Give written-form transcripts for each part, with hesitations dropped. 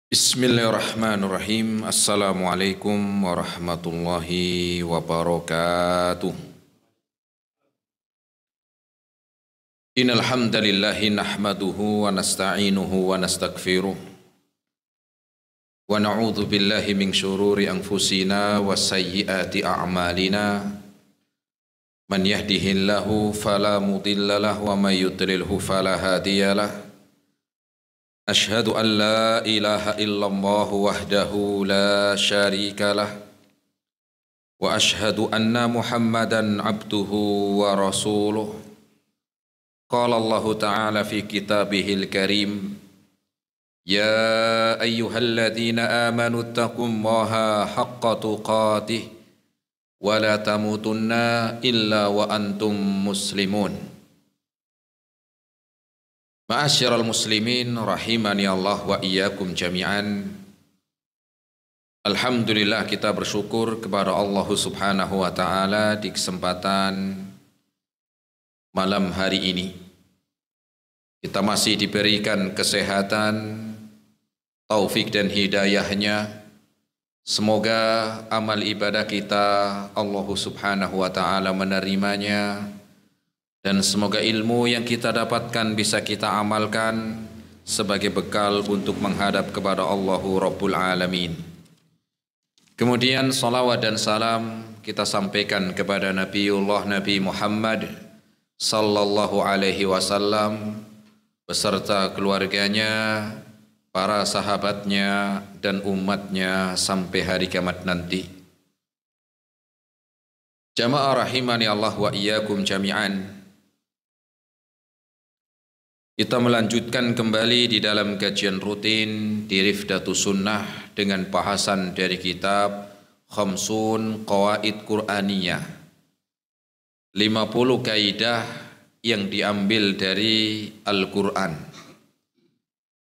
Bismillahirrahmanirrahim. Assalamualaikum warahmatullahi wabarakatuh. Innal hamdalillahi nahmaduhu wa nasta'inuhu wa nastaghfiruh. Wa na'udzu billahi min syururi anfusina wa sayyiati a'malina. Man yahdihillahu fala mudilla lahu wa may yudlilhu fala hadiyalah. Ashhadu an la ilaha illallah wahdahu la syarika lah wa ashhadu anna Muhammadan abduhu wa rasuluh. Qala Allah ta'ala fi kitabihil karim, ya ayyuhalladzina amanu taqullaha haqqa tuqatih wa la tamutunna illa wa antum muslimun. Ma'asyiral muslimin rahimani Allah wa iyyakum jami'an. Alhamdulillah, kita bersyukur kepada Allah Subhanahu wa taala di kesempatan malam hari ini. Kita masih diberikan kesehatan, taufik dan hidayahnya. Semoga amal ibadah kita Allah Subhanahu wa taala menerimanya. Dan semoga ilmu yang kita dapatkan bisa kita amalkan sebagai bekal untuk menghadap kepada Allahu Rabbul Alamin. Kemudian salawat dan salam kita sampaikan kepada Nabiullah Nabi Muhammad sallallahu alaihi wasallam beserta keluarganya, para sahabatnya dan umatnya sampai hari kiamat nanti. Jamaah rahimani Allah wa iyyakum jami'an. Kita melanjutkan kembali di dalam kajian rutin di Rifdatus Sunnah dengan bahasan dari kitab Khamsun Qawaid Qur'aniyah, 50 kaidah yang diambil dari Al-Quran,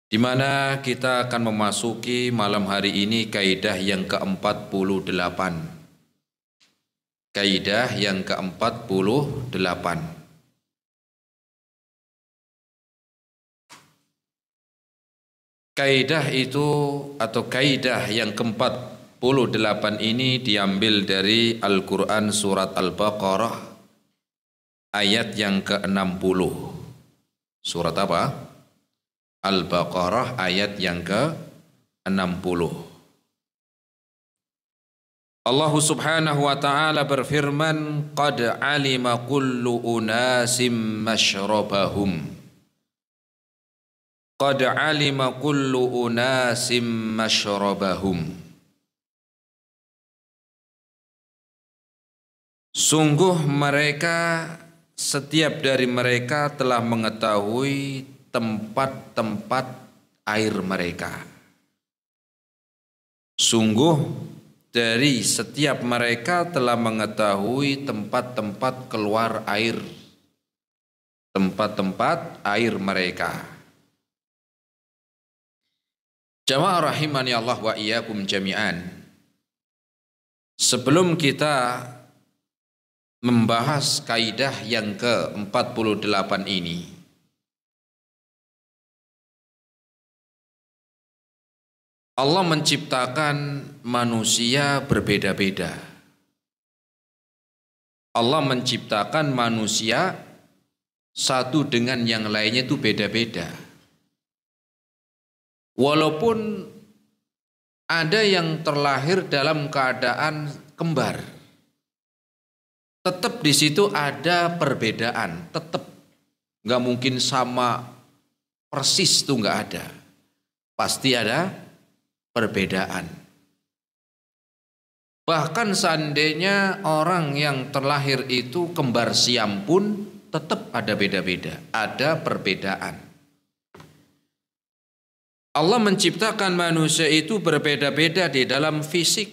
di mana kita akan memasuki malam hari ini kaidah yang ke-48. Kaidah yang ke-48. Kaidah itu atau kaidah yang ke-48 ini diambil dari Al-Quran surat Al-Baqarah ayat yang ke-60. Surat apa? Al-Baqarah ayat yang ke-60. Allah Subhanahu wa ta'ala berfirman, qad alima kullu unasim mashrabahum. Qad alima kullu unasim mashrabahum. Sungguh mereka, setiap dari mereka telah mengetahui tempat-tempat air mereka. Sungguh dari setiap mereka telah mengetahui tempat-tempat keluar air, tempat-tempat air mereka. Jamaah rahimani Allah wa iyyakum jami'an. Sebelum kita membahas kaidah yang ke-48 ini, Allah menciptakan manusia berbeda-beda. Allah menciptakan manusia satu dengan yang lainnya itu beda-beda. Walaupun ada yang terlahir dalam keadaan kembar, tetap di situ ada perbedaan, tetap nggak mungkin sama persis, itu nggak ada, pasti ada perbedaan. Bahkan seandainya orang yang terlahir itu kembar siam pun tetap ada beda-beda, ada perbedaan. Allah menciptakan manusia itu berbeda-beda di dalam fisik.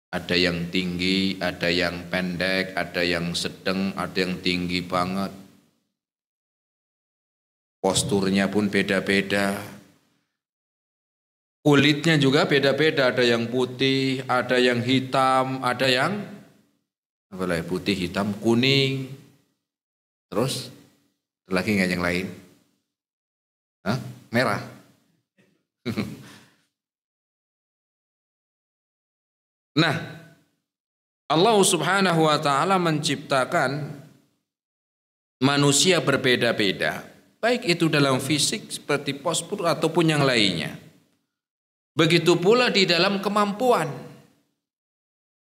Ada yang tinggi, ada yang pendek, ada yang sedang, ada yang tinggi banget. Posturnya pun beda-beda. Kulitnya juga beda-beda, ada yang putih, ada yang hitam, ada yang putih, hitam, kuning. Terus lagi nggak yang lain? Hah? Merah. Nah, Allah Subhanahu wa taala menciptakan manusia berbeda-beda, baik itu dalam fisik seperti postur ataupun yang lainnya. Begitu pula di dalam kemampuan.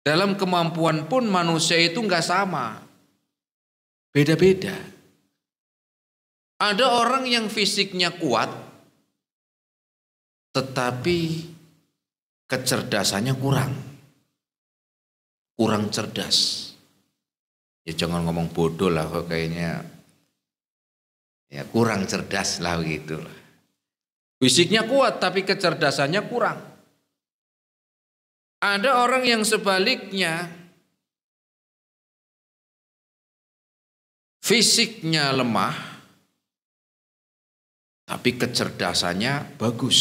Dalam kemampuan pun manusia itu enggak sama. Beda-beda. Ada orang yang fisiknya kuat tetapi kecerdasannya kurang. Kurang cerdas. Ya jangan ngomong bodoh lah, kok kayaknya ya kurang cerdas lah gitu. Fisiknya kuat tapi kecerdasannya kurang. Ada orang yang sebaliknya fisiknya lemah tapi kecerdasannya bagus.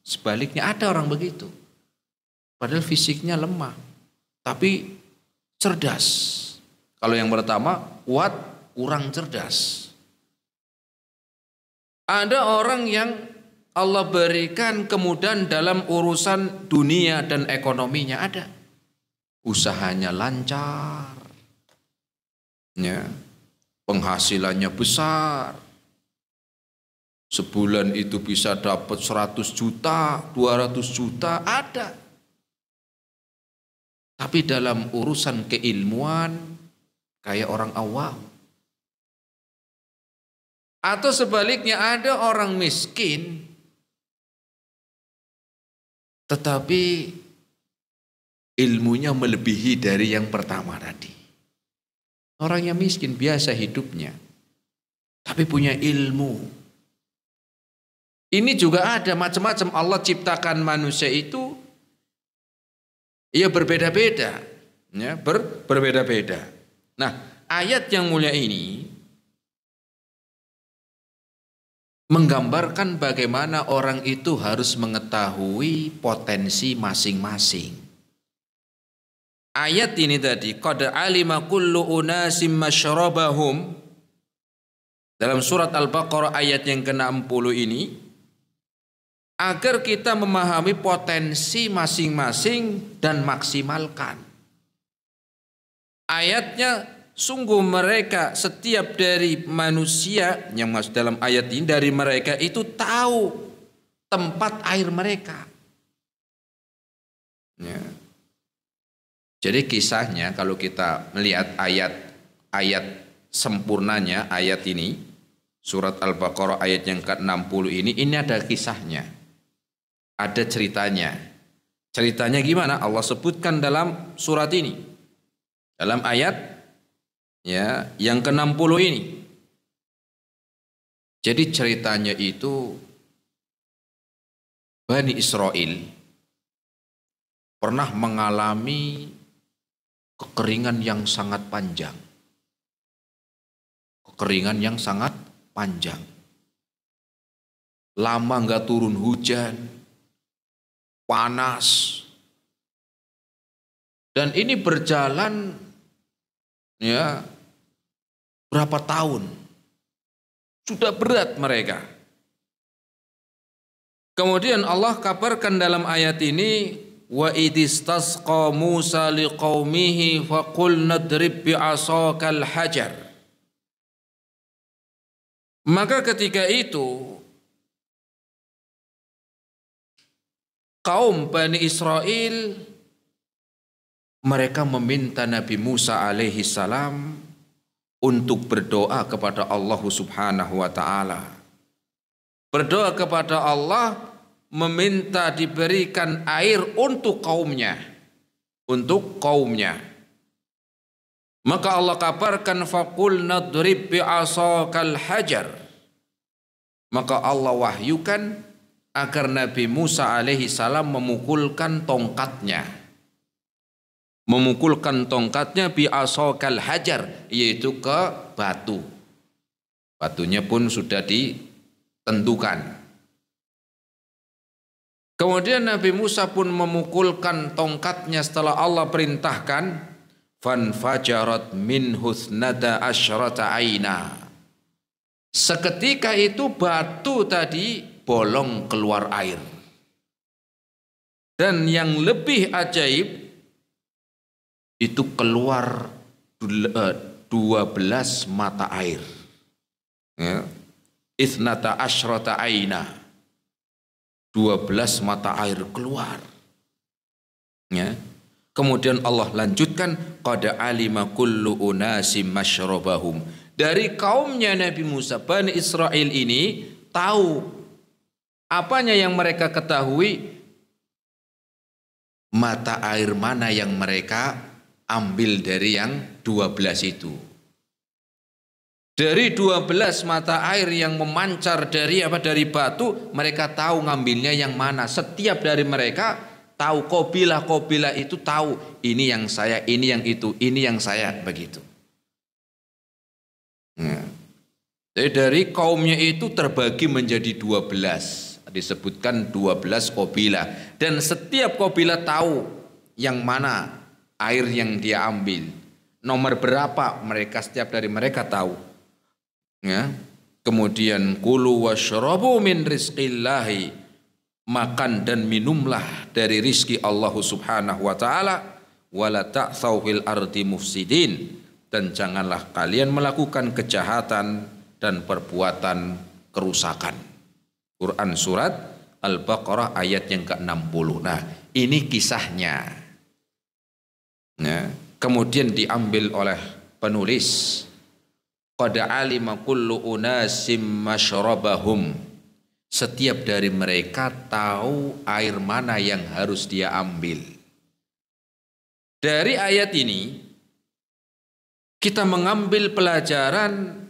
Sebaliknya ada orang begitu. Padahal fisiknya lemah tapi cerdas. Kalau yang pertama kuat kurang cerdas. Ada orang yang Allah berikan kemudahan dalam urusan dunia dan ekonominya, ada. Usahanya lancar. Ya. Penghasilannya besar. Sebulan itu bisa dapat 100 juta, 200 juta, ada. Tapi dalam urusan keilmuan kayak orang awam. Atau sebaliknya ada orang miskin tetapi ilmunya melebihi dari yang pertama tadi. Orang yang miskin biasa hidupnya tapi punya ilmu. Ini juga ada macam-macam. Allah ciptakan manusia itu ya berbeda-beda, ya berbeda-beda. Nah, ayat yang mulia ini menggambarkan bagaimana orang itu harus mengetahui potensi masing-masing. Ayat ini tadi, qad alima kullu unasim masyrabahum, dalam surat Al-Baqarah ayat yang ke-60 ini, agar kita memahami potensi masing-masing dan maksimalkan. Ayatnya, sungguh mereka setiap dari manusia yang masuk dalam ayat ini, dari mereka itu tahu tempat air mereka. Ya. Jadi kisahnya kalau kita melihat ayat sempurnanya ayat ini, surat Al-Baqarah ayat yang ke-60 ini ada kisahnya. Ada ceritanya. Ceritanya gimana? Allah sebutkan dalam surat ini. Dalam ayat ya, yang ke-60 ini. Jadi ceritanya itu Bani Israel pernah mengalami kekeringan yang sangat panjang. Kekeringan yang sangat panjang. Lama enggak turun hujan, panas. Dan ini berjalan ya berapa tahun, sudah berat mereka. Kemudian Allah kabarkan dalam ayat ini, wa idistasqa Musa liqaumihi faqul nadrib bi'asakal hajar. Maka ketika itu kaum Bani Israel mereka meminta Nabi Musa alaihi salam untuk berdoa kepada Allah Subhanahu wa taala. Berdoa kepada Allah meminta diberikan air untuk kaumnya. Untuk kaumnya. Maka Allah kabarkan faqul nadrib bi'asakal hajar. Maka Allah wahyukan agar Nabi Musa alaihi salam memukulkan tongkatnya. Memukulkan tongkatnya bi'asakal hajar, yaitu ke batu. Batunya pun sudah ditentukan. Kemudian Nabi Musa pun memukulkan tongkatnya setelah Allah perintahkan, fanfajarat minhu thnata asyrata aina. Seketika itu batu tadi bolong keluar air. Dan yang lebih ajaib itu keluar 12 mata air. Ya. Ithnata asyrata aina. 12 mata air keluar. Ya. Kemudian Allah lanjutkan, qad alima kullu unasim masyrabahum. Dari kaumnya Nabi Musa, Bani Israel ini tahu apanya yang mereka ketahui, mata air mana yang mereka ambil dari yang 12 itu. Dari 12 mata air yang memancar dari batu, mereka tahu ngambilnya yang mana. Setiap dari mereka tahu, kabilah itu tahu, ini yang saya, ini yang itu, ini yang saya, begitu. Nah, jadi dari kaumnya itu terbagi menjadi 12. Disebutkan 12 kabilah. Dan setiap kabilah tahu yang mana air yang dia ambil. Nomor berapa mereka, setiap dari mereka tahu. Ya. Kemudian kulu washrabu min rizqillahi, makan dan minumlah dari rizki Allah subhanahu wa ta'ala, wala ta'thaw fil ardi mufsidin, dan janganlah kalian melakukan kejahatan dan perbuatan kerusakan. Quran surat Al-Baqarah ayat yang ke-60. Nah, ini kisahnya. Nah, kemudian diambil oleh penulis, qad alima kullu unasim masyrabahum. Setiap dari mereka tahu air mana yang harus dia ambil. Dari ayat ini kita mengambil pelajaran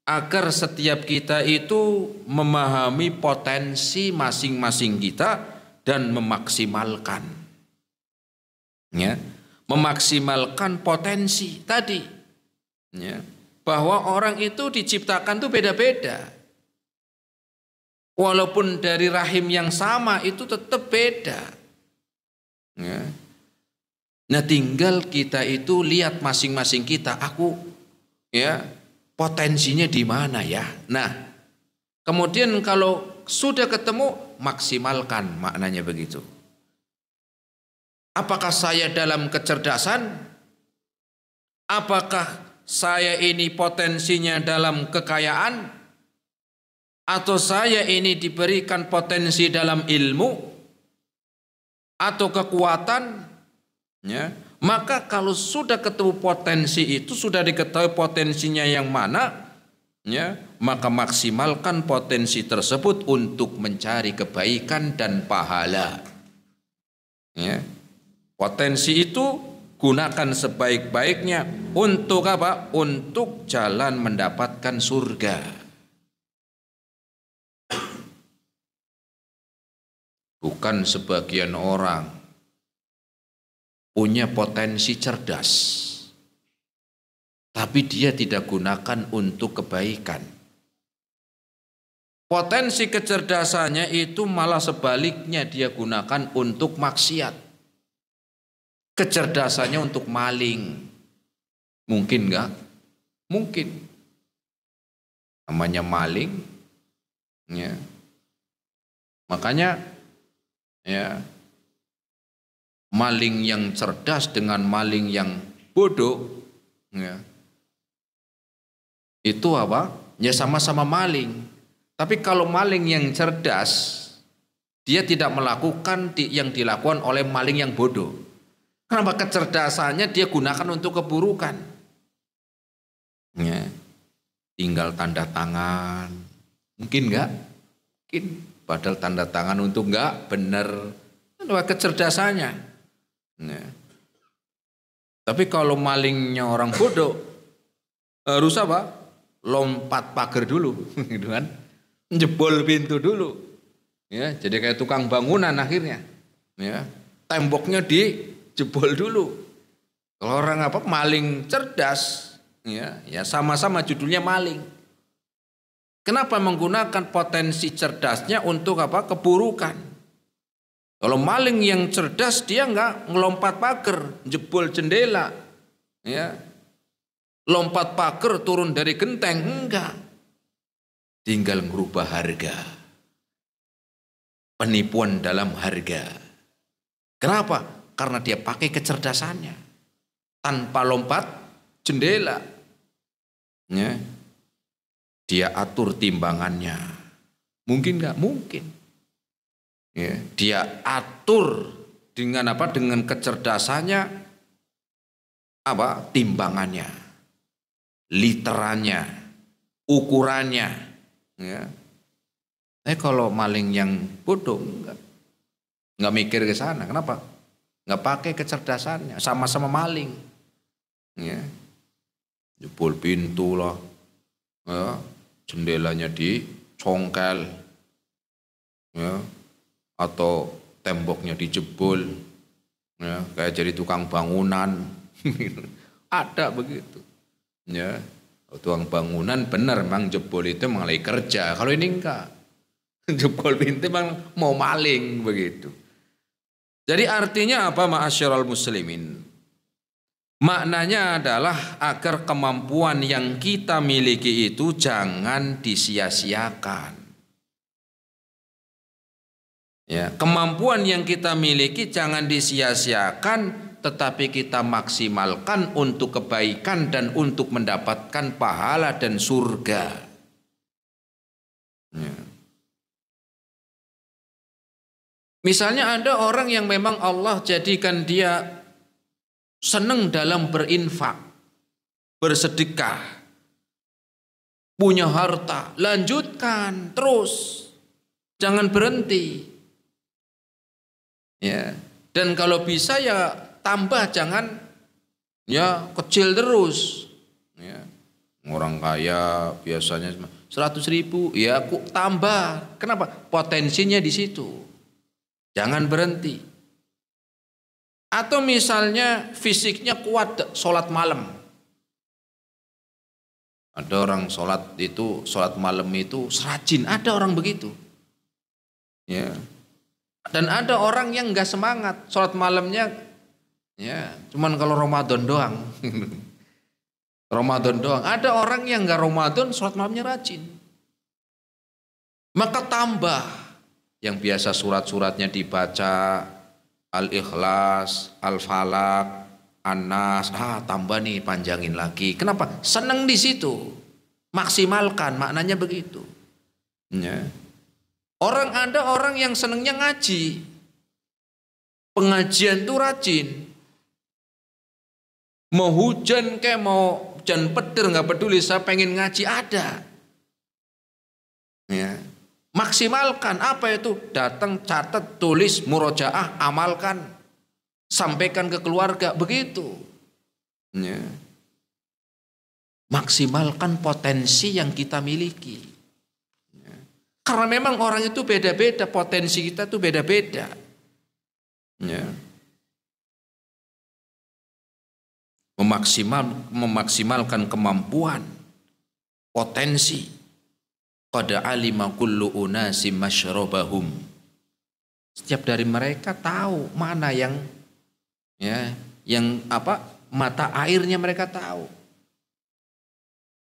agar setiap kita itu memahami potensi masing-masing kita dan memaksimalkan. Ya, memaksimalkan potensi tadi. Ya, bahwa orang itu diciptakan itu beda-beda. Walaupun dari rahim yang sama itu tetap beda. Ya. Nah, tinggal kita itu lihat masing-masing kita, aku ya potensinya di mana ya. Nah, kemudian kalau sudah ketemu, maksimalkan, maknanya begitu. Apakah saya dalam kecerdasan? Apakah saya ini potensinya dalam kekayaan? Atau saya ini diberikan potensi dalam ilmu atau kekuatan? Ya, maka kalau sudah ketemu potensi itu, sudah diketahui potensinya yang mana, ya, maka maksimalkan potensi tersebut untuk mencari kebaikan dan pahala. Ya, potensi itu gunakan sebaik-baiknya untuk apa? Untuk jalan mendapatkan surga. Bukan sebagian orang punya potensi cerdas, tapi dia tidak gunakan untuk kebaikan. Potensi kecerdasannya itu malah sebaliknya dia gunakan untuk maksiat. Kecerdasannya untuk maling. Mungkin enggak? Mungkin. Namanya maling. Ya. Makanya ya, maling yang cerdas dengan maling yang bodoh, ya, itu apa? Ya sama-sama maling. Tapi kalau maling yang cerdas, dia tidak melakukan yang dilakukan oleh maling yang bodoh. Kenapa? Kecerdasannya dia gunakan untuk keburukan. Ya, tinggal tanda tangan. Mungkin enggak? Mungkin. Padahal tanda tangan untuk enggak benar. Kecerdasannya. Nah. Tapi kalau malingnya orang bodoh, harus apa? Lompat pagar dulu, gitu kan? Jebol pintu dulu, ya. Jadi kayak tukang bangunan akhirnya, ya. Temboknya dijebol dulu. Kalau orang apa? Maling cerdas, ya, ya sama-sama judulnya maling. Kenapa menggunakan potensi cerdasnya untuk apa? Keburukan. Kalau maling yang cerdas dia enggak ngelompat pagar, jebol jendela, ya, lompat pagar turun dari genteng, enggak. Tinggal merubah harga. penipuan dalam harga. Kenapa? Karena dia pakai kecerdasannya. Tanpa lompat jendela. Ya. Dia atur timbangannya. Mungkin nggak? Mungkin. Ya. Dia atur dengan apa? Dengan kecerdasannya apa? Timbangannya, literannya, ukurannya. Ya. Kalau maling yang bodoh nggak mikir ke sana. Kenapa? Nggak pakai kecerdasannya. Sama-sama maling. Ya. Jebol pintu lah. Ya. Jendelanya dicongkel. Ya. Atau temboknya dijebol. Ya. Kayak jadi tukang bangunan. Ada begitu. Ya. Tukang bangunan benar memang jebol itu mulai kerja. Kalau ini enggak. Jebol pintu memang mau maling begitu. Jadi artinya apa ma'asyiral muslimin? Maknanya adalah agar kemampuan yang kita miliki itu jangan disia-siakan. Ya, kemampuan yang kita miliki jangan disia-siakan, tetapi kita maksimalkan untuk kebaikan dan untuk mendapatkan pahala dan surga. Ya. Misalnya ada orang yang memang Allah jadikan dia senang dalam berinfak, bersedekah, punya harta, lanjutkan terus, jangan berhenti. Ya, dan kalau bisa ya tambah, jangan ya kecil terus. Ya. Orang kaya biasanya 100.000, ya aku tambah. Kenapa? Potensinya di situ. Jangan berhenti. Atau misalnya fisiknya kuat, sholat malam. Ada orang sholat malam itu serajin, ada orang begitu. Ya. Dan ada orang yang nggak semangat, sholat malamnya ya cuman kalau Ramadan doang. Ramadan doang. Ada orang yang nggak Ramadan, sholat malamnya rajin. Maka tambah. Yang biasa surat-suratnya dibaca, Al-Ikhlas, Al-Falaq, An-Nas, tambah nih, panjangin lagi. Kenapa? Senang di situ. Maksimalkan, maknanya begitu. Ya. Ada orang yang senangnya ngaji. Pengajian tuh rajin. Mau hujan kayak mau hujan petir nggak peduli, saya pengen ngaji, ada. Ya. Maksimalkan apa itu? Datang, catat, tulis, murojaah, amalkan, sampaikan ke keluarga, begitu. Ya. Maksimalkan potensi yang kita miliki. Ya. Karena memang orang itu beda-beda, potensi kita itu beda-beda. Ya. Memaksimalkan kemampuan, potensi. Qad alima kullu unasim masyrabahum. Setiap dari mereka tahu mana yang mata airnya mereka tahu.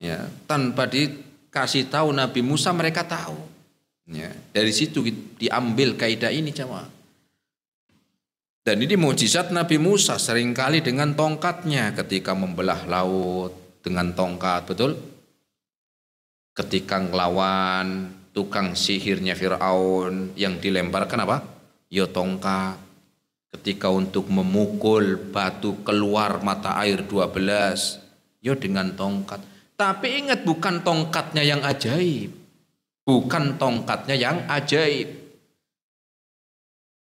Ya, tanpa dikasih tahu Nabi Musa mereka tahu. Ya, dari situ diambil kaidah ini jemaah. Dan ini mukjizat Nabi Musa, seringkali dengan tongkatnya ketika membelah laut dengan tongkat, betul? Ketika ngelawan tukang sihirnya Fir'aun yang dilemparkan apa? Ya tongkat. Ketika untuk memukul batu keluar mata air 12, ya dengan tongkat. Tapi ingat, bukan tongkatnya yang ajaib. Bukan tongkatnya yang ajaib.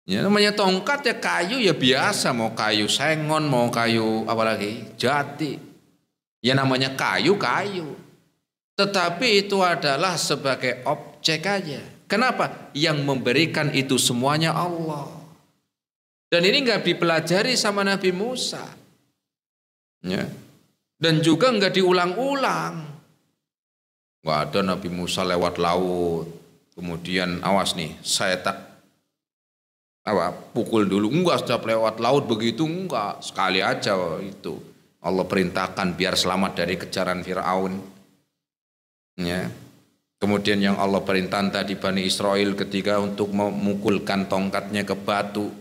Ya, namanya tongkat ya kayu ya biasa, mau kayu sengon, mau kayu apalagi jati. Ya namanya kayu. Tetapi itu adalah sebagai objek aja. Kenapa? Yang memberikan itu semuanya Allah. Dan ini nggak dipelajari sama Nabi Musa. Ya. Dan juga nggak diulang-ulang. Nggak ada Nabi Musa lewat laut. Kemudian awas nih, saya pukul dulu. Enggak, setiap lewat laut begitu, enggak. Sekali aja itu. Allah perintahkan biar selamat dari kejaran Fir'aun. Ya. Kemudian yang Allah perintahkan tadi Bani Israel ketika untuk memukulkan tongkatnya ke batu.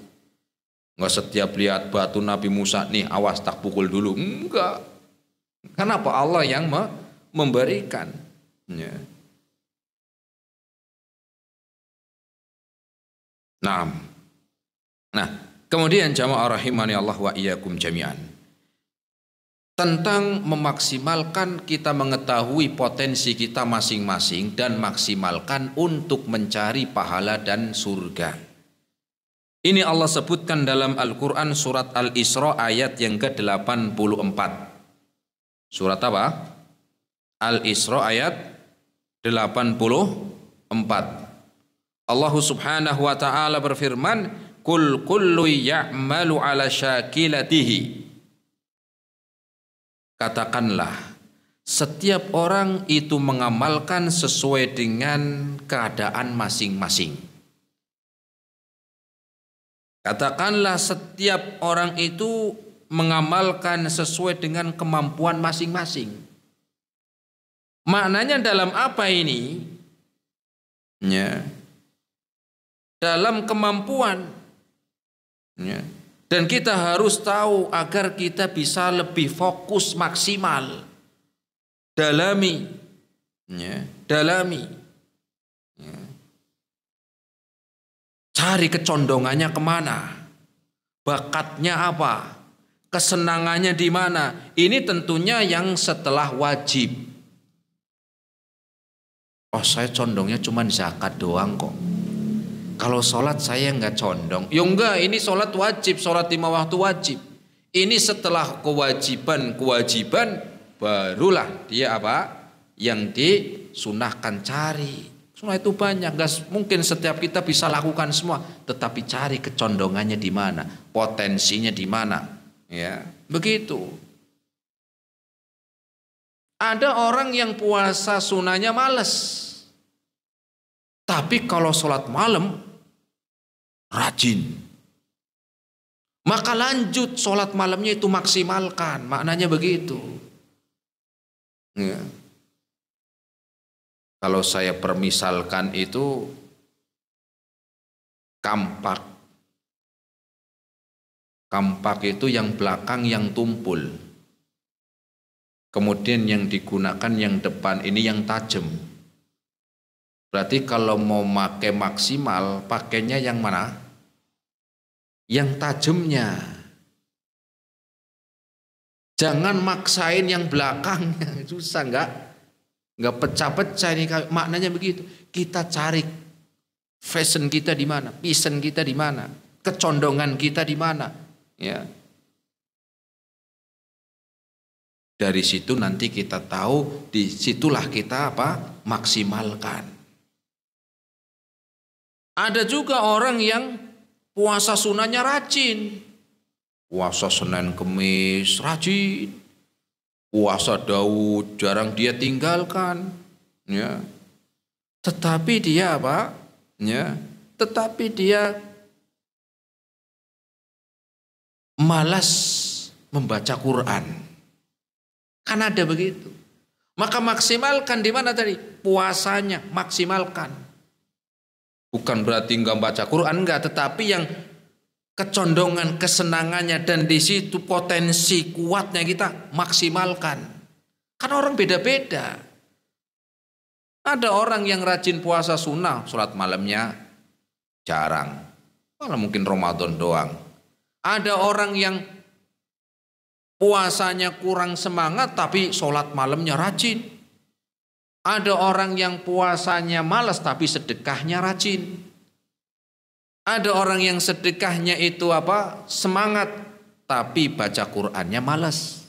Enggak setiap lihat batu Nabi Musa, nih awas tak pukul dulu. Enggak. Kenapa? Allah yang memberikan. Ya. Nah, kemudian jamaah rahimani Allah wa iyyakum jami'an. Tentang memaksimalkan kita mengetahui potensi kita masing-masing dan maksimalkan untuk mencari pahala dan surga. Ini Allah sebutkan dalam Al-Quran surat Al-Isra ayat yang ke-84. Surat apa? Al-Isra ayat 84. Allah subhanahu wa ta'ala berfirman, Kul kullu ya'malu ala syakilatihi. Katakanlah, setiap orang itu mengamalkan sesuai dengan keadaan masing-masing. Katakanlah setiap orang itu mengamalkan sesuai dengan kemampuan masing-masing. Maknanya dalam apa ini? Ya. Dalam kemampuan. Ya. Dan kita harus tahu agar kita bisa lebih fokus maksimal. Dalami. Ya. Dalami. Ya. Cari kecondongannya kemana. Bakatnya apa. Kesenangannya di mana. Ini tentunya yang setelah wajib. Oh, saya condongnya cuma zakat doang kok. Kalau sholat saya nggak condong. Ya enggak, ini sholat wajib, sholat 5 waktu wajib. Ini setelah kewajiban barulah dia apa? Yang disunahkan cari. Sunah itu banyak, nggak mungkin setiap kita bisa lakukan semua. Tetapi cari kecondongannya di mana, potensinya di mana. Ya, begitu. Ada orang yang puasa sunahnya males. Tapi kalau sholat malam rajin. Maka lanjut sholat malamnya itu maksimalkan. Maknanya begitu. Ya. Kalau saya permisalkan itu kampak. Kampak itu yang belakang yang tumpul. Kemudian yang digunakan yang depan ini yang tajam. Berarti kalau mau pakai maksimal, pakainya yang mana? Yang tajamnya. Jangan maksain yang belakangnya, susah nggak pecah-pecah ini. Maknanya begitu. Kita cari fashion kita di mana, passion kita di mana, kecondongan kita di mana, ya. Dari situ nanti kita tahu, disitulah kita apa? Maksimalkan. Ada juga orang yang puasa sunahnya rajin. Puasa Senin Kemis rajin. Puasa Daud jarang dia tinggalkan. Ya. Tetapi dia apa? Ya. Tetapi dia malas membaca Quran. Kan ada begitu. Maka maksimalkan di mana tadi? Puasanya maksimalkan. Bukan berarti enggak baca Quran, enggak, tetapi yang kecondongan, kesenangannya dan di situ potensi kuatnya kita maksimalkan. Kan orang beda-beda. Ada orang yang rajin puasa sunnah, sholat malamnya jarang. Malah mungkin Ramadan doang. Ada orang yang puasanya kurang semangat tapi sholat malamnya rajin. Ada orang yang puasanya malas tapi sedekahnya rajin. Ada orang yang sedekahnya itu apa? Semangat tapi baca Qur'annya malas.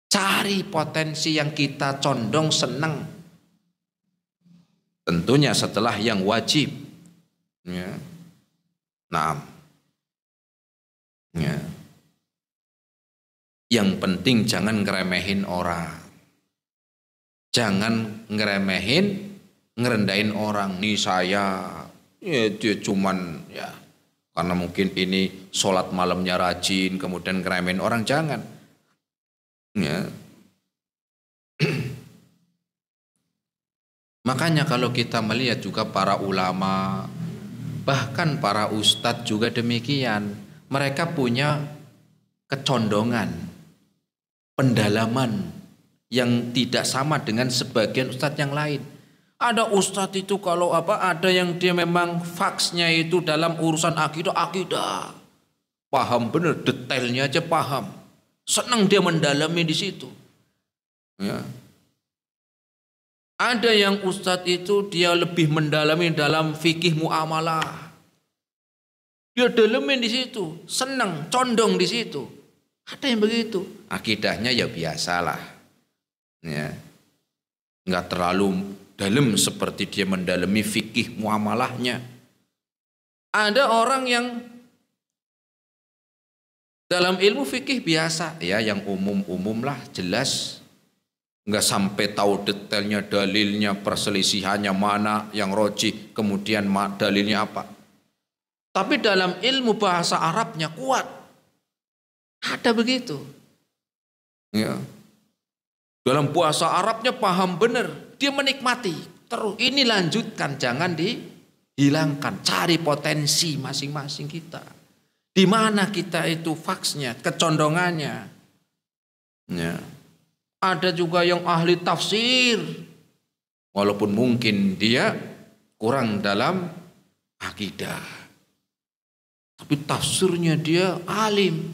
Cari potensi yang kita condong senang. Tentunya setelah yang wajib. Ya. Nah. Ya. Yang penting jangan ngeremehin orang. Jangan ngeremehin, ngerendahin orang. Nih saya, ya dia cuman ya karena mungkin ini sholat malamnya rajin, kemudian ngeremehin orang, jangan. Ya. Makanya kalau kita melihat juga para ulama, bahkan para ustadz juga demikian, mereka punya kecondongan, pendalaman yang tidak sama dengan sebagian ustadz yang lain. Ada ustadz itu kalau ada yang dia memang faksnya itu dalam urusan akidah, paham bener, detailnya aja paham, senang dia mendalami di situ. Ya. Ada yang ustadz itu dia lebih mendalami dalam fikih muamalah. Dia dalemin di situ, senang, condong di situ. Ada yang begitu. Akidahnya ya biasalah. Ya. Enggak terlalu dalam seperti dia mendalami fikih muamalahnya. Ada orang yang dalam ilmu fikih biasa, ya yang umum-umum lah, jelas. Enggak sampai tahu detailnya, dalilnya, perselisihannya mana yang rojih, kemudian dalilnya apa. Tapi dalam ilmu bahasa Arabnya kuat. Ada begitu. Ya. Dalam bahasa Arabnya paham benar, dia menikmati. Terus ini lanjutkan, jangan dihilangkan. Cari potensi masing-masing kita. Di mana kita itu faksnya, kecondongannya. Ya. Ada juga yang ahli tafsir, walaupun mungkin dia kurang dalam akidah, tapi tafsirnya dia alim.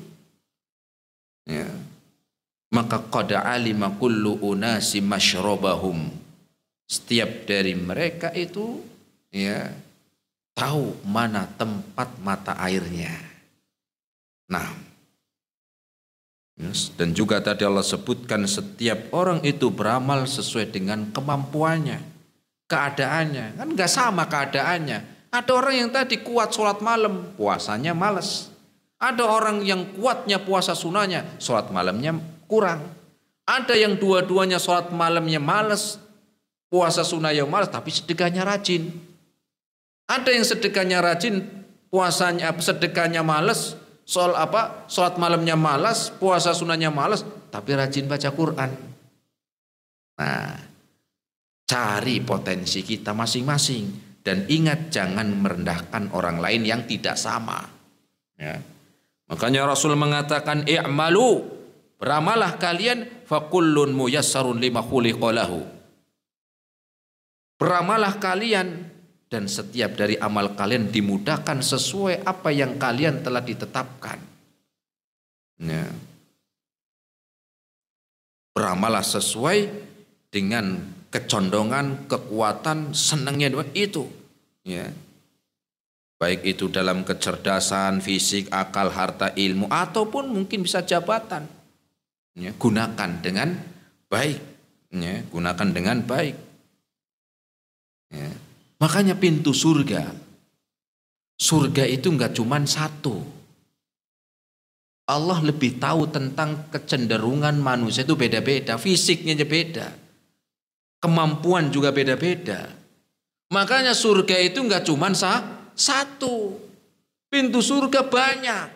Ya. Maka qad alima kullu unasi masyrabahum. Setiap dari mereka itu ya tahu mana tempat mata airnya. Nah, dan juga tadi Allah sebutkan setiap orang itu beramal sesuai dengan kemampuannya, keadaannya. Kan nggak sama keadaannya. Ada orang yang tadi kuat sholat malam, puasanya malas. Ada orang yang kuatnya puasa sunahnya, sholat malamnya kurang. Ada yang dua-duanya sholat malamnya malas, puasa sunahnya malas, tapi sedekahnya rajin. Ada yang sedekahnya rajin, puasanya sedekahnya malas. Sholat malamnya malas, puasa sunahnya malas, tapi rajin baca Quran. Nah, cari potensi kita masing-masing dan ingat jangan merendahkan orang lain yang tidak sama. Ya. Makanya Rasul mengatakan i'malu, beramalah kalian fakullun muyassarun lima khuliqa lahu. Beramalah kalian dan setiap dari amal kalian dimudahkan sesuai apa yang kalian telah ditetapkan. Ya. Beramalah sesuai dengan kecondongan, kekuatan, senangnya itu. Ya. Baik itu dalam kecerdasan, fisik, akal, harta, ilmu, ataupun mungkin bisa jabatan. Ya. Gunakan dengan baik. Ya. Gunakan dengan baik. Ya. Makanya pintu surga itu enggak cuma satu. Allah lebih tahu tentang kecenderungan manusia itu beda-beda, fisiknya aja beda, kemampuan juga beda-beda. Makanya surga itu enggak cuma satu, pintu surga banyak.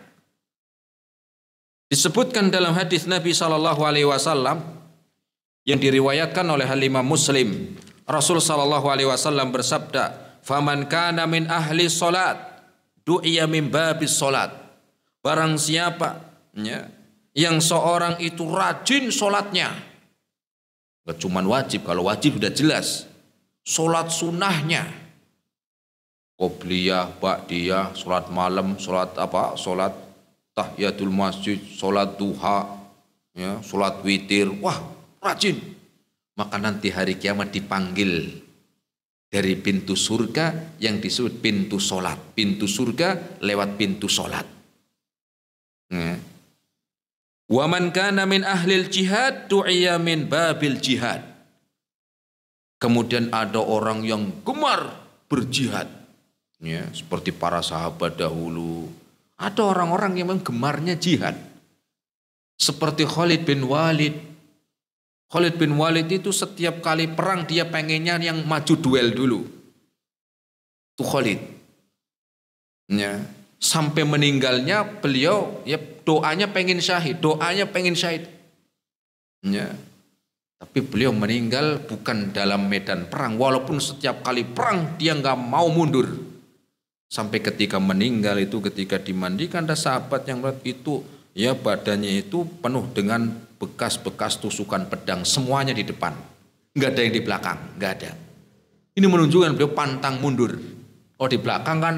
Disebutkan dalam hadis Nabi SAW yang diriwayatkan oleh Imam Muslim. Rasul sallallahu alaihi wasallam bersabda, "Faman kana min ahli salat, du'iya min babis salat." Barang siapa ya, yang seorang itu rajin salatnya. Enggak cuma wajib, kalau wajib sudah jelas. Salat sunahnya. Qobliyah, ba'diyah, salat malam, salat tahiyatul masjid, salat duha, ya, salat witir. Wah, rajin. Maka nanti hari kiamat dipanggil dari pintu surga yang disebut pintu solat. Pintu surga lewat pintu solat. Wa man kana min ahlil jihad du'iya min babil jihad. Kemudian ada orang yang gemar berjihad. Ya, seperti para sahabat dahulu. Ada orang-orang yang memang gemarnya jihad. Seperti Khalid bin Walid. Khalid bin Walid itu setiap kali perang dia pengennya yang maju duel dulu. Itu Khalid. Ya, sampai meninggalnya beliau ya doanya pengen syahid, Ya. Tapi beliau meninggal bukan dalam medan perang, walaupun setiap kali perang dia nggak mau mundur. Sampai ketika meninggal itu, ketika dimandikan, ada sahabat yang melihat itu, ya badannya itu penuh dengan bekas-bekas tusukan pedang, semuanya di depan, nggak ada yang di belakang, nggak ada. Ini menunjukkan beliau pantang mundur. Oh, di belakang kan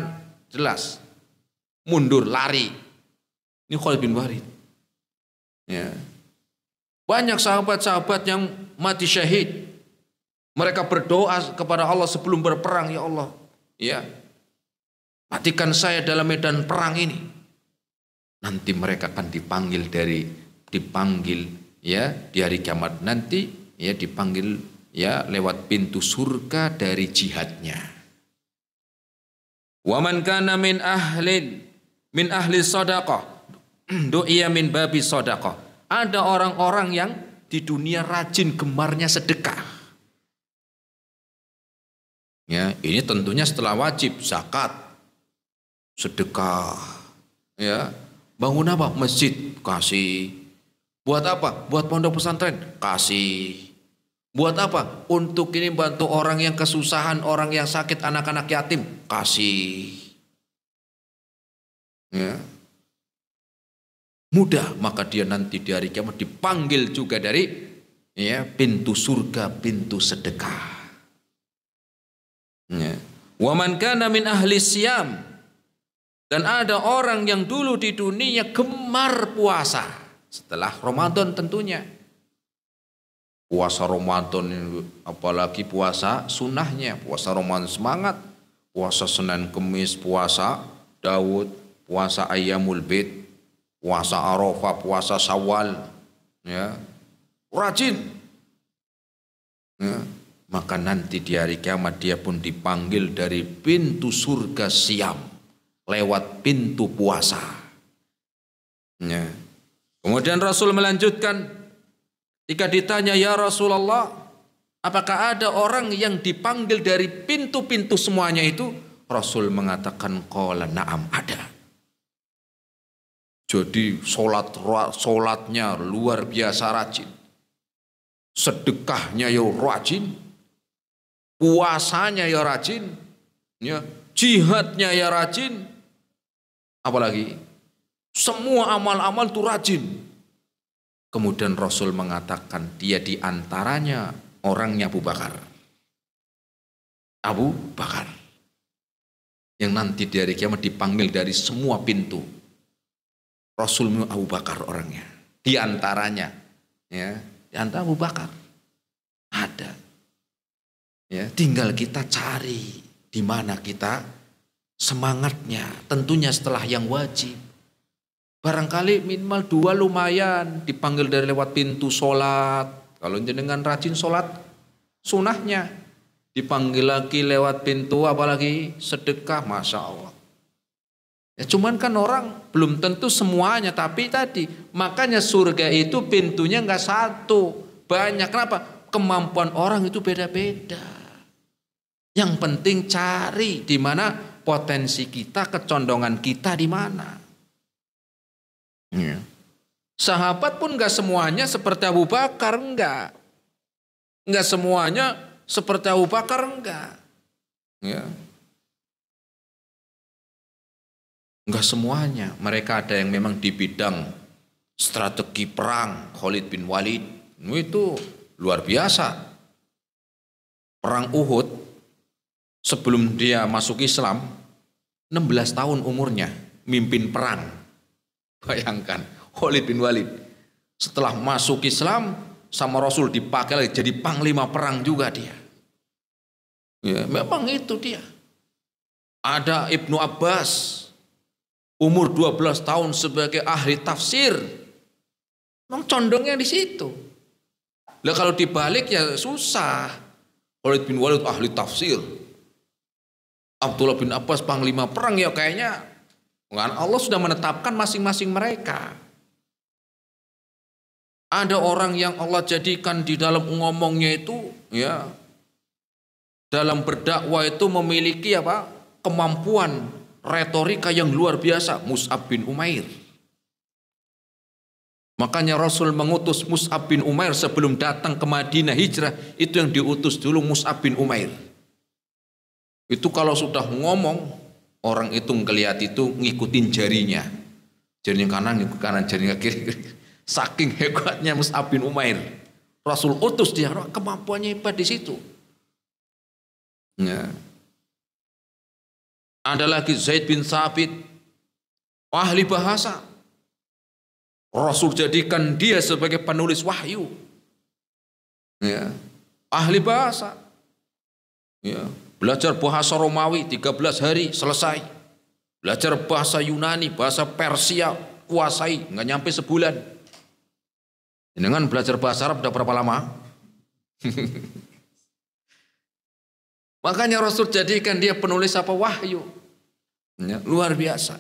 jelas mundur, lari. Ini Khalid bin Walid. Ya. Banyak sahabat-sahabat yang mati syahid. Mereka berdoa kepada Allah sebelum berperang, ya Allah, ya, matikan saya dalam medan perang ini. Nanti mereka akan dipanggil ya di hari kiamat nanti, ya dipanggil ya lewat pintu surga dari jihadnya. Wa man kana min ahli shadaqah du'iya min babi shadaqah. Ada orang-orang yang di dunia rajin gemarnya sedekah. Ya, ini tentunya setelah wajib zakat, sedekah. Ya, bangun apa? Masjid, kasih. Buat apa? Buat pondok pesantren, kasih. Buat apa? Untuk ini bantu orang yang kesusahan, orang yang sakit, anak-anak yatim, kasih. Ya. Mudah, maka dia nanti di hari kiamat dipanggil juga dari ya pintu surga, pintu sedekah. Ya. Wa man kana min ahli siyam, dan ada orang yang dulu di dunia gemar puasa setelah Ramadan tentunya. Puasa Ramadan, apalagi puasa sunnahnya, puasa Ramadan semangat, puasa Senin Kemis, puasa Daud, puasa Ayyamul Bid, puasa Arafah, puasa Syawal, ya, rajin. Ya, maka nanti di hari kiamat dia pun dipanggil dari pintu surga siam lewat pintu puasa. Ya. Kemudian Rasul melanjutkan, jika ditanya, ya Rasulullah, apakah ada orang yang dipanggil dari pintu-pintu semuanya itu? Rasul mengatakan, qala na'am, ada. Jadi solatnya luar biasa rajin, sedekahnya ya rajin, puasanya ya rajin, ya, jihadnya ya rajin, apalagi semua amal-amal itu rajin. Kemudian Rasul mengatakan dia diantaranya orangnya Abu Bakar. Abu Bakar yang nanti di hari kiamat dipanggil dari semua pintu. Rasul Abu Bakar orangnya, di antaranya, ya, di antara Abu Bakar ada. Ya, tinggal kita cari di mana kita semangatnya. Tentunya setelah yang wajib. Barangkali minimal 2 lumayan, dipanggil dari lewat pintu sholat. Kalau jenengan rajin sholat sunahnya, dipanggil lagi lewat pintu apalagi sedekah, masya Allah. Ya, cuman kan orang belum tentu semuanya, tapi tadi makanya surga itu pintunya nggak satu, banyak. Kenapa? Kemampuan orang itu beda-beda. Yang penting cari di mana potensi kita, kecondongan kita di mana. Ya. Sahabat pun nggak semuanya seperti Abu Bakar, nggak semuanya seperti Abu Bakar, enggak. Ya. Enggak semuanya. Mereka ada yang memang di bidang strategi perang. Khalid bin Walid itu luar biasa. Perang Uhud, sebelum dia masuk Islam, 16 tahun umurnya, mimpin perang. Bayangkan, Khalid bin Walid. Setelah masuk Islam, sama Rasul dipakai lagi, jadi panglima perang juga dia. Ya, memang itu dia. Ada Ibnu Abbas, umur 12 tahun sebagai ahli tafsir. Memang condongnya di situ. Lah kalau dibalik ya susah. Khalid bin Walid ahli tafsir, Abdullah bin Abbas panglima perang, ya kayaknya Allah sudah menetapkan masing-masing mereka. Ada orang yang Allah jadikan di dalam ngomongnya itu, ya, dalam berdakwah itu memiliki apa? Kemampuan retorika yang luar biasa. Mus'ab bin Umair. Makanya Rasul mengutus Mus'ab bin Umair sebelum datang ke Madinah hijrah, itu yang diutus dulu Mus'ab bin Umair. Itu kalau sudah ngomong, orang itu ngelihat itu ngikutin jarinya. Jari kanan ngikut kanan, jari kiri. Saking hebatnya Mus'ab bin Umair. Rasul utus dia, kemampuannya hebat di situ. Ya. Ada lagi Zaid bin Thabit, ahli bahasa. Rasul jadikan dia sebagai penulis wahyu. Ya. Ahli bahasa. Ya. Belajar bahasa Romawi 13 hari selesai. Belajar bahasa Yunani, bahasa Persia kuasai, nggak nyampe sebulan. Dengan belajar bahasa Arab udah berapa lama? Makanya Rasul jadikan dia penulis apa? Wahyu. Ya, luar biasa.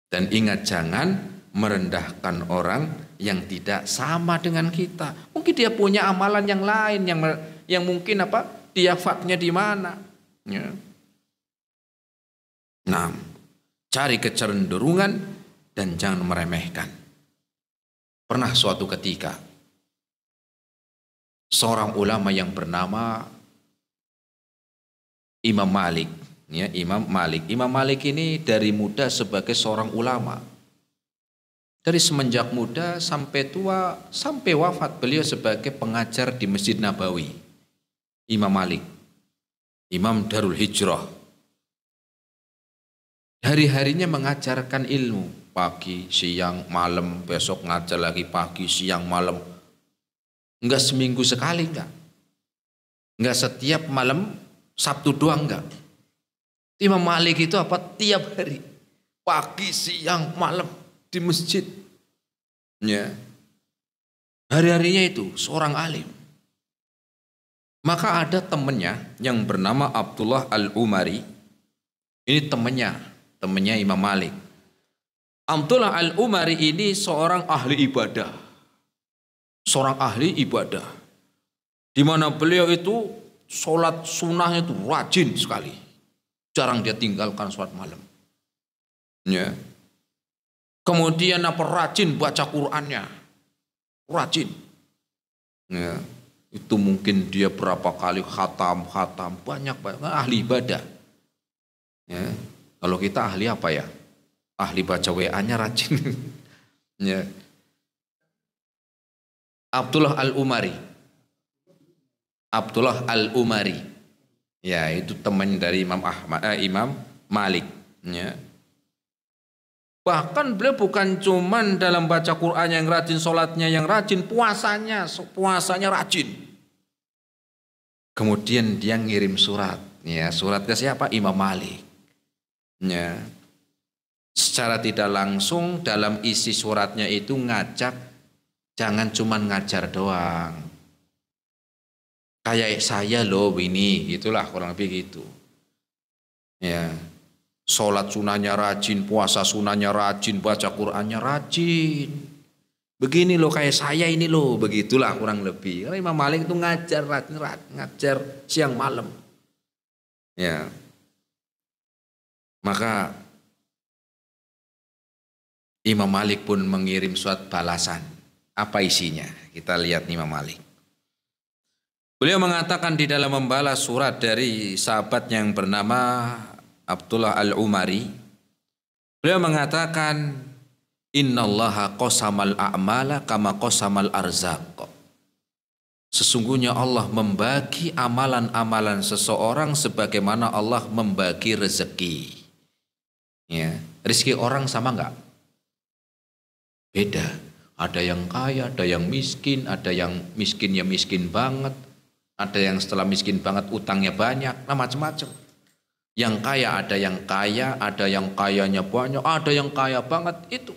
Dan ingat, jangan merendahkan orang yang tidak sama dengan kita. Mungkin dia punya amalan yang lain yang mungkin apa? Dia fatnya di mana? Ya. Nah, cari kecenderungan dan jangan meremehkan. Pernah suatu ketika seorang ulama yang bernama Imam Malik, ya, Imam Malik. Imam Malik ini dari muda sebagai seorang ulama. Dari semenjak muda sampai tua, sampai wafat beliau sebagai pengajar di Masjid Nabawi. Imam Malik, Imam Darul Hijrah. Hari-harinya mengajarkan ilmu. Pagi, siang, malam, besok ngajar lagi pagi, siang, malam. Enggak seminggu sekali, enggak. Enggak setiap malam, Sabtu doang, enggak. Imam Malik itu apa? Tiap hari. Pagi, siang, malam. Di masjid. Ya. Hari-harinya itu seorang alim. Maka ada temannya yang bernama Abdullah Al-Umari. Ini temannya Imam Malik. Abdullah Al-Umari ini seorang ahli ibadah. Seorang ahli ibadah. Di mana beliau itu sholat sunnahnya itu rajin sekali. Jarang dia tinggalkan sholat malam. Ya. Kemudian apa, rajin baca Qur'annya, rajin. Ya, itu mungkin dia berapa kali khatam, banyak ahli ibadah. Ya, kalau kita ahli apa ya? Ahli baca WA-nya rajin. Ya. Abdullah Al-Umari. Abdullah Al-Umari. Ya, itu teman dari Imam Malik. Ya. Bahkan beliau bukan cuman dalam baca Quran yang rajin, sholatnya yang rajin, puasanya rajin. Kemudian dia ngirim surat, ya, surat ke siapa? Imam Malik. Ya. Secara tidak langsung dalam isi suratnya itu ngajak, jangan cuman ngajar doang. Kayak saya loh ini, gitulah kurang lebih gitu. Ya. Sholat sunahnya rajin, puasa sunahnya rajin, baca Qur'annya rajin. Begini loh kayak saya ini loh, begitulah kurang lebih. Karena Imam Malik itu ngajar siang malam. Ya. Maka Imam Malik pun mengirim surat balasan. Apa isinya? Kita lihat Imam Malik. Beliau mengatakan di dalam membalas surat dari sahabat yang bernama Abdullah Al-Umari, beliau mengatakan, innallaha qasamal a'mala kama qasamal arzaq. Sesungguhnya Allah membagi amalan-amalan seseorang sebagaimana Allah membagi rezeki. Ya, rezeki orang sama enggak? Beda. Ada yang kaya, ada yang miskin, ada yang miskinnya miskin banget, ada yang setelah miskin banget utangnya banyak, nah macam-macam. Yang kaya ada yang kayanya banyak, ada yang kaya banget itu.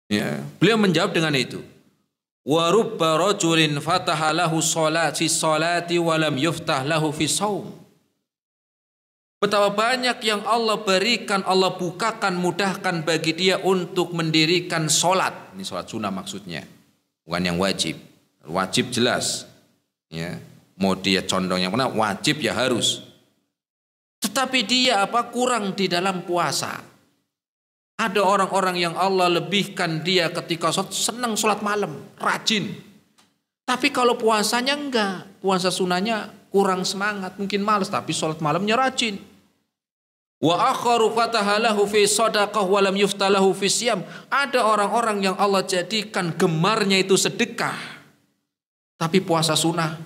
Ya, beliau menjawab dengan itu. Wa rubba rajulin fataha lahu sholati wa lam yuftah lahu fi shaum. Betapa banyak yang Allah berikan, Allah bukakan, mudahkan bagi dia untuk mendirikan sholat. Ini sholat sunnah maksudnya, bukan yang wajib. Wajib jelas. Ya, mau dia condong yang mana, wajib ya harus. Tetapi dia kurang di dalam puasa. Ada orang-orang yang Allah lebihkan dia ketika sholat, senang sholat malam, rajin. Tapi kalau puasanya enggak, puasa sunnahnya kurang semangat, mungkin malas, tapi sholat malamnya rajin. Wa akharu fatahalahu fi sadaqah wa lam yuftalahu fi siyam. Ada orang-orang yang Allah jadikan gemarnya itu sedekah, tapi puasa sunnah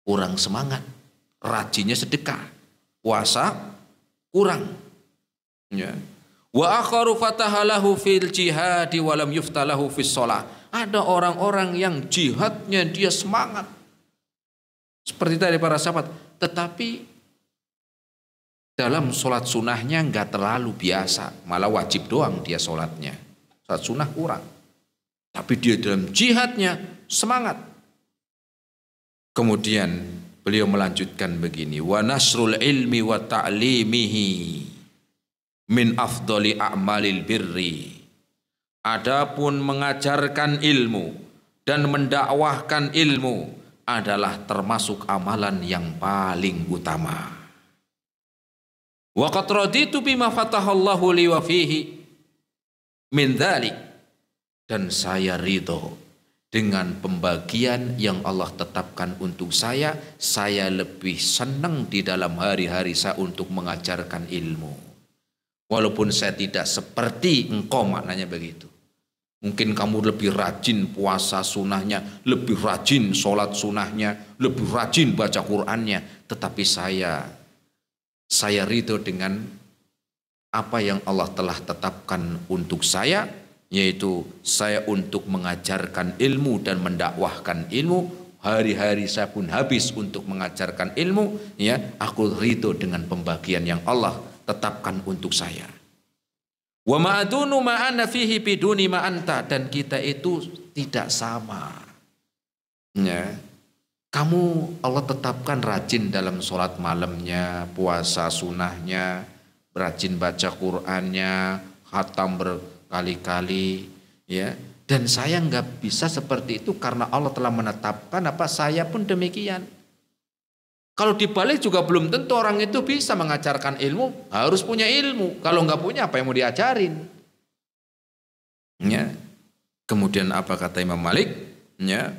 kurang semangat, rajinnya sedekah, puasa kurang. Ya. Wa akharu fatahalahu fil jihadi wa lam yuftalahu fis shalah. Ada orang-orang yang jihadnya dia semangat, seperti tadi para sahabat, tetapi dalam sholat sunnahnya nggak terlalu biasa, malah wajib doang dia sholatnya. Sholat sunnah kurang. Tapi dia dalam jihadnya semangat. Kemudian beliau melanjutkan begini, wa nasrul ilmi wa ta'limihi min afdali a'malil birri. Adapun mengajarkan ilmu dan mendakwahkan ilmu adalah termasuk amalan yang paling utama. Wa qad raditu bima fatahallahu li wa fihi min dzalik, dan saya ridho dengan pembagian yang Allah tetapkan untuk saya lebih senang di dalam hari-hari saya untuk mengajarkan ilmu. Walaupun saya tidak seperti engkau, maknanya begitu. Mungkin kamu lebih rajin puasa sunnahnya, lebih rajin sholat sunnahnya, lebih rajin baca Qur'annya, tetapi saya ridho dengan apa yang Allah telah tetapkan untuk saya, yaitu saya untuk mengajarkan ilmu dan mendakwahkan ilmu. Hari-hari saya pun habis untuk mengajarkan ilmu, ya, aku ridho dengan pembagian yang Allah tetapkan untuk saya. Wa ma'adunu ma'ana fihi biduni ma'anta, dan kita itu tidak sama. Ya. Kamu Allah tetapkan rajin dalam sholat malamnya, puasa sunnahnya, rajin baca Qur'annya, khatam berkali-kali, ya. Dan saya nggak bisa seperti itu karena Allah telah menetapkan, saya pun demikian. Kalau dibalik juga belum tentu orang itu bisa mengajarkan ilmu, harus punya ilmu. Kalau nggak punya, apa yang mau diajarin? Ya. Kemudian apa kata Imam Malik? Ya.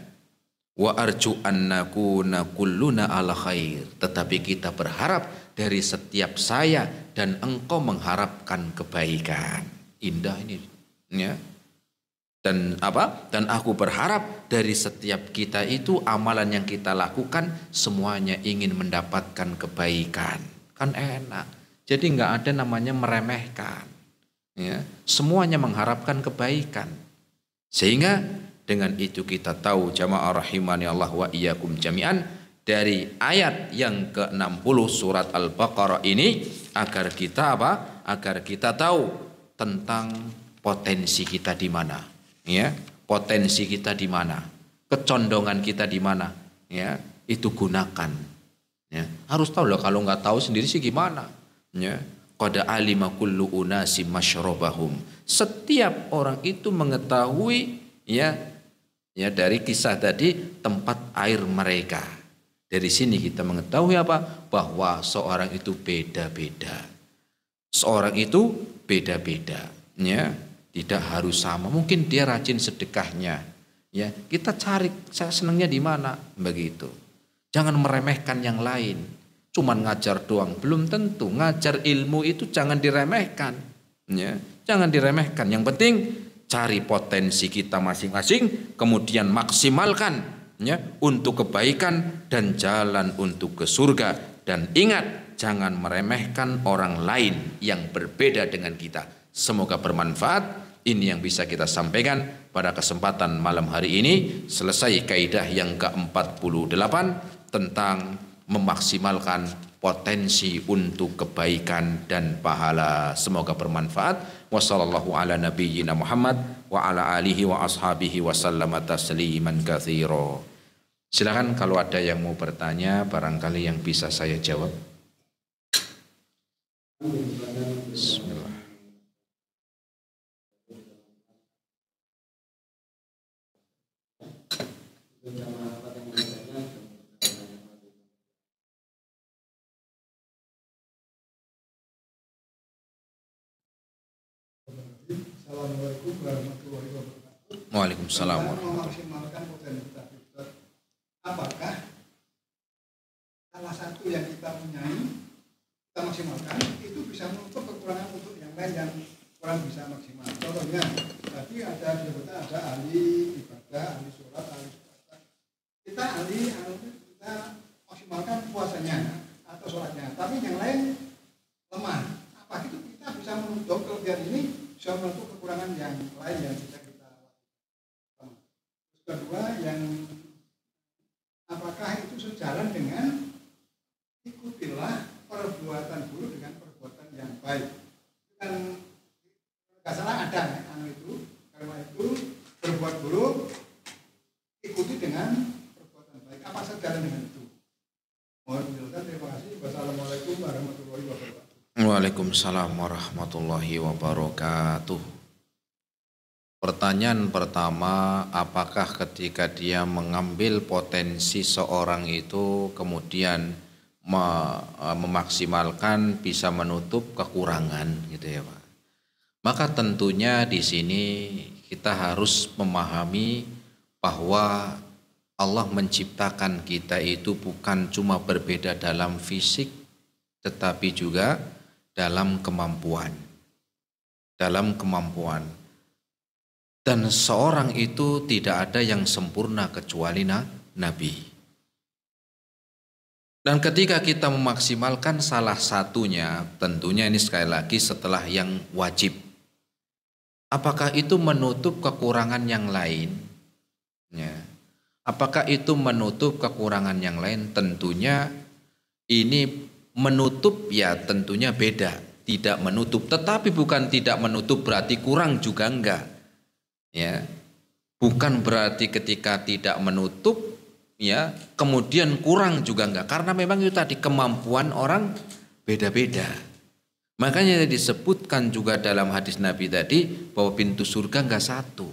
Wa arju annakuna kulluna ala khair, tetapi kita berharap dari setiap saya dan engkau mengharapkan kebaikan. Indah ini, ya. Dan aku berharap dari setiap kita itu amalan yang kita lakukan semuanya ingin mendapatkan kebaikan. Kan enak. Jadi nggak ada namanya meremehkan, ya. Semuanya mengharapkan kebaikan. Sehingga dengan itu kita tahu, jamaah rahimani Allah wa iyyakum jami'an, dari ayat yang ke-60 surat Al-Baqarah ini, agar kita tahu tentang potensi kita di mana, ya, potensi kita di mana, kecondongan kita di mana, ya, itu gunakan, ya. Harus tahu loh, kalau nggak tahu sendiri sih gimana, ya. Qad alima kullu unasi masyrabahum, setiap orang itu mengetahui, ya, dari kisah tadi tempat air mereka. Dari sini kita mengetahui bahwa seorang itu beda-beda. Seorang itu beda-beda, ya. Tidak harus sama. Mungkin dia rajin sedekahnya, ya. Kita cari saya senangnya di mana, begitu. Jangan meremehkan yang lain. Cuman ngajar doang belum tentu. Ngajar ilmu itu jangan diremehkan, ya. Jangan diremehkan. Yang penting cari potensi kita masing-masing, kemudian maksimalkan, ya, untuk kebaikan dan jalan untuk ke surga. Dan ingat, jangan meremehkan orang lain yang berbeda dengan kita. Semoga bermanfaat. Ini yang bisa kita sampaikan pada kesempatan malam hari ini. Selesai kaidah yang ke-48 tentang memaksimalkan potensi untuk kebaikan dan pahala. Semoga bermanfaat. Wassallallahu ala nabiyyina Muhammad wa ala alihi wa ashabihi wa sallama tasliman katsira. Silakan kalau ada yang mau bertanya, barangkali yang bisa saya jawab. Bismillah. Assalamualaikum warahmatullahi wabarakatuh. Waalaikumsalam Tentang warahmatullahi memaksimalkan potensi tadi, Ustaz. Apakah salah satu yang kita punyai, kita maksimalkan, itu bisa menutup kekurangan untuk yang lain yang kurang bisa maksimal. Contohnya, tadi ada disebutkan ada ahli ibadah, ahli sholat, ahli puasa. Kita kita maksimalkan puasanya atau sholatnya, tapi yang lain lemah. Apa itu kita bisa menutup kelebihan ini, bisa menutup kekurangan yang lain yang bisa kita lakukan. Terus kedua, yang apakah itu sejalan dengan ikutilah perbuatan buruk dengan perbuatan yang baik. Itu kan nggak salah ada itu. Karena itu berbuat buruk ikuti dengan perbuatan baik. Apa sejalan dengan itu? Mohon penjelasan. Terima kasih. Wassalamualaikum warahmatullahi wabarakatuh. Waalaikumsalam warahmatullahi wabarakatuh. Pertanyaan pertama, apakah ketika dia mengambil potensi seorang itu kemudian memaksimalkan bisa menutup kekurangan gitu ya Pak. Maka tentunya di sini kita harus memahami bahwa Allah menciptakan kita itu bukan cuma berbeda dalam fisik tetapi juga dalam kemampuan. Dalam kemampuan. Dan seorang itu tidak ada yang sempurna kecuali Nabi. Dan ketika kita memaksimalkan salah satunya, tentunya ini sekali lagi setelah yang wajib. Apakah itu menutup kekurangan yang lain? Ya. Apakah itu menutup kekurangan yang lain? Tentunya ini menutup ya tentunya beda. Tidak menutup, tetapi bukan tidak menutup berarti kurang juga enggak. Ya, bukan berarti ketika tidak menutup ya kemudian kurang juga enggak, karena memang itu tadi kemampuan orang beda-beda. Makanya disebutkan juga dalam hadis Nabi tadi bahwa pintu surga enggak satu.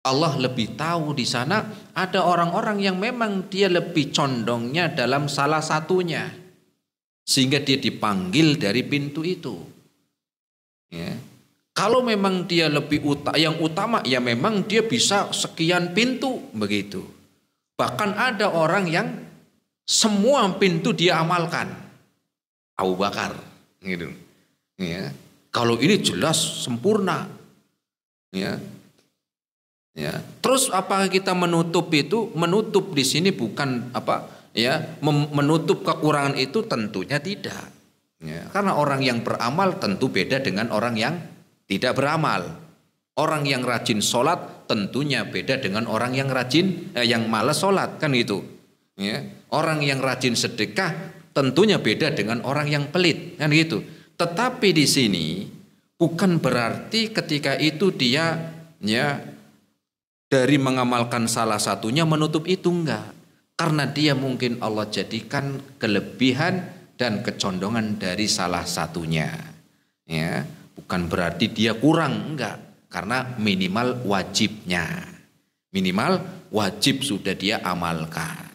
Allah lebih tahu di sana ada orang-orang yang memang dia lebih condongnya dalam salah satunya sehingga dia dipanggil dari pintu itu. Ya. Kalau memang dia lebih yang utama, ya memang dia bisa sekian pintu begitu. Bahkan ada orang yang semua pintu dia amalkan. Abu Bakar, gitu. Ya. Kalau ini jelas sempurna. Ya. Ya. Terus apakah kita menutup itu? Menutup di sini bukan apa? Ya, menutup kekurangan itu tentunya tidak. Ya. Karena orang yang beramal tentu beda dengan orang yang tidak beramal. Orang yang rajin sholat tentunya beda dengan orang yang yang malas sholat, kan gitu. Ya. Orang yang rajin sedekah tentunya beda dengan orang yang pelit, kan gitu. Tetapi di sini bukan berarti ketika itu dia ya dari mengamalkan salah satunya menutup itu, enggak. Karena dia mungkin Allah jadikan kelebihan dan kecondongan dari salah satunya. Ya. Bukan berarti dia kurang, enggak. Karena minimal wajibnya. Minimal wajib sudah dia amalkan.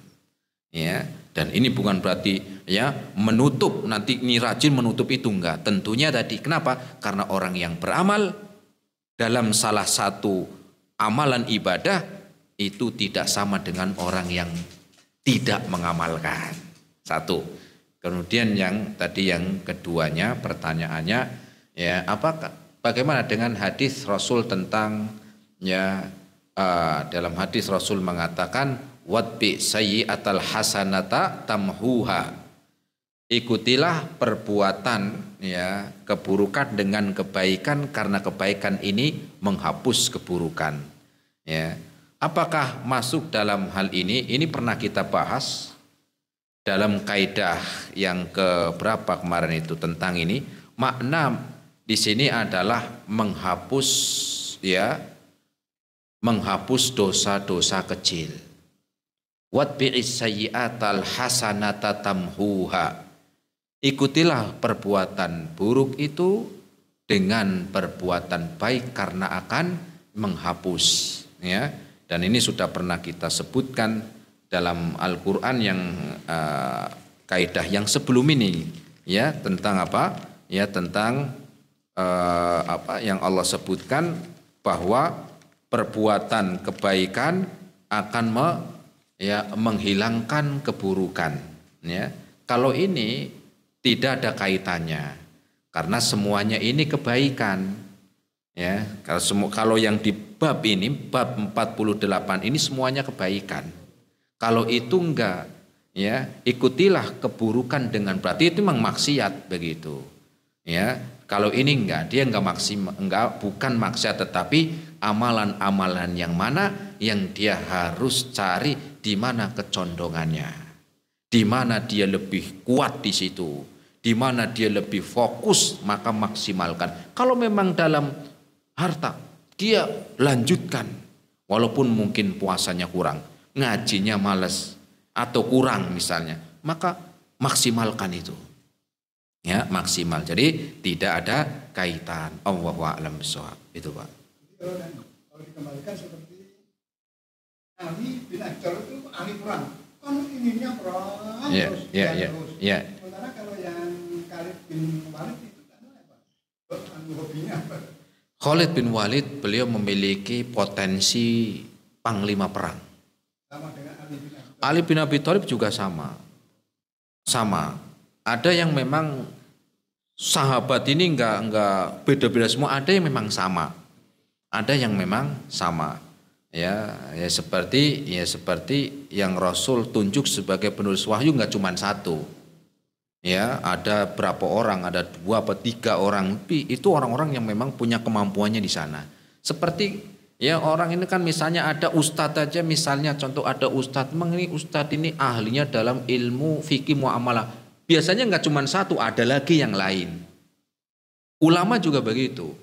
Ya, dan ini bukan berarti ya menutup, nanti ini rajin menutup itu, enggak. Tentunya tadi, kenapa? Karena orang yang beramal dalam salah satu amalan ibadah itu tidak sama dengan orang yang tidak mengamalkan. Satu. Kemudian yang tadi yang keduanya pertanyaannya, ya, bagaimana dengan hadis Rasul tentang ya dalam hadis Rasul mengatakan watbi sayyi'atal hasanata tamhuha. Ikutilah perbuatan ya keburukan dengan kebaikan karena kebaikan ini menghapus keburukan. Ya. Apakah masuk dalam hal ini? Ini pernah kita bahas dalam kaidah yang keberapa kemarin itu tentang ini. Makna di sini adalah menghapus ya, menghapus dosa-dosa kecil. Watbi'is sayyi'atal hasanata tamhuha. Ikutilah perbuatan buruk itu dengan perbuatan baik karena akan menghapus ya. Dan ini sudah pernah kita sebutkan dalam Al-Qur'an yang kaidah yang sebelum ini ya, tentang apa? Ya, tentang yang Allah sebutkan bahwa perbuatan kebaikan akan menghilangkan keburukan. Ya. Kalau ini tidak ada kaitannya, karena semuanya ini kebaikan. Ya, kalau yang di bab ini, bab 48 ini semuanya kebaikan. Kalau itu enggak, ya ikutilah keburukan dengan berarti itu memang maksiat begitu. Ya, kalau ini enggak, dia bukan maksiat, tetapi amalan-amalan yang mana yang dia harus cari di mana kecondongannya, di mana dia lebih kuat di situ, di mana dia lebih fokus, maka maksimalkan. Kalau memang dalam harta, dia lanjutkan. Walaupun mungkin puasanya kurang, ngajinya males, atau kurang misalnya, maka maksimalkan itu. Ya, maksimal. Jadi tidak ada kaitan. Allahu a'lam bishawab. Itu Pak. Kalau dikembalikan seperti Ali bin Abi Thalib itu ahli perang. Kan ininya perang terus. Sementara kalau yang Khalid bin Walid itu apa? Hobinya apa? Khalid bin Walid beliau memiliki potensi panglima perang. Sama dengan Ali bin Abi Thalib juga sama. Ada yang memang sahabat ini enggak beda-beda semua. Ada yang memang sama. Ada yang memang sama. Ya seperti yang Rasul tunjuk sebagai penulis wahyu enggak cuma satu. Ya, ada berapa orang, ada 2 atau 3 orang, itu orang-orang yang memang punya kemampuannya di sana. Seperti ya orang ini kan misalnya ada ustadz aja, misalnya contoh ada ustadz, memang ini ustadz ini ahlinya dalam ilmu fikih muamalah. Biasanya nggak cuma satu, ada lagi yang lain. Ulama juga begitu,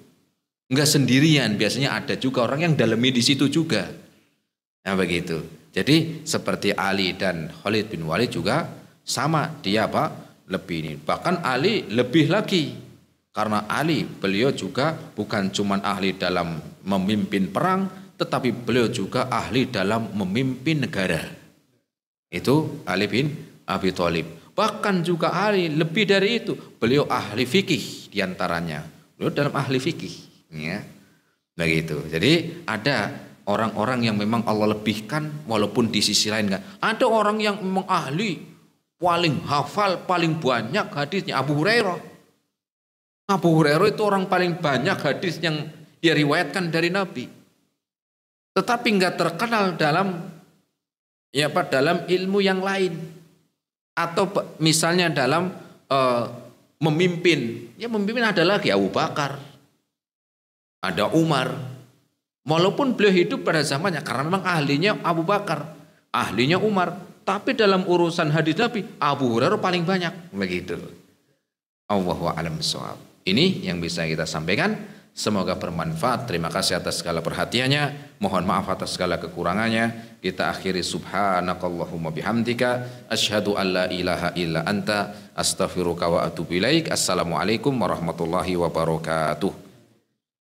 nggak sendirian, biasanya ada juga orang yang dalami di situ juga. Nah begitu. Jadi seperti Ali dan Khalid bin Walid juga sama, dia lebih ini. Bahkan Ali lebih lagi. Karena Ali beliau juga bukan cuma ahli dalam memimpin perang, tetapi beliau juga ahli dalam memimpin negara. Itu Ali bin Abi Thalib. Bahkan juga Ali lebih dari itu, beliau ahli fikih diantaranya. Beliau dalam ahli fikih. Ya. Begitu. Jadi ada orang-orang yang memang Allah lebihkan, walaupun di sisi lain enggak. Ada orang yang memang ahli, paling hafal, paling banyak hadisnya Abu Hurairah. Abu Hurairah itu orang paling banyak hadis yang dia riwayatkan dari Nabi. Tetapi enggak terkenal dalam ilmu yang lain. Atau misalnya dalam memimpin. Ya memimpin ada lagi Abu Bakar. Ada Umar. Walaupun beliau hidup pada zamannya, karena memang ahlinya Abu Bakar, ahlinya Umar. Tapi dalam urusan hadis Nabi, Abu Hurairah paling banyak. Begitu. Allahu a'lam bishawab. Ini yang bisa kita sampaikan. Semoga bermanfaat. Terima kasih atas segala perhatiannya. Mohon maaf atas segala kekurangannya. Kita akhiri subhanakallahumma bihamdika. Asyhadu an la ilaha illa anta. Astaghfiruka wa atubu ilaik. Assalamualaikum warahmatullahi wabarakatuh.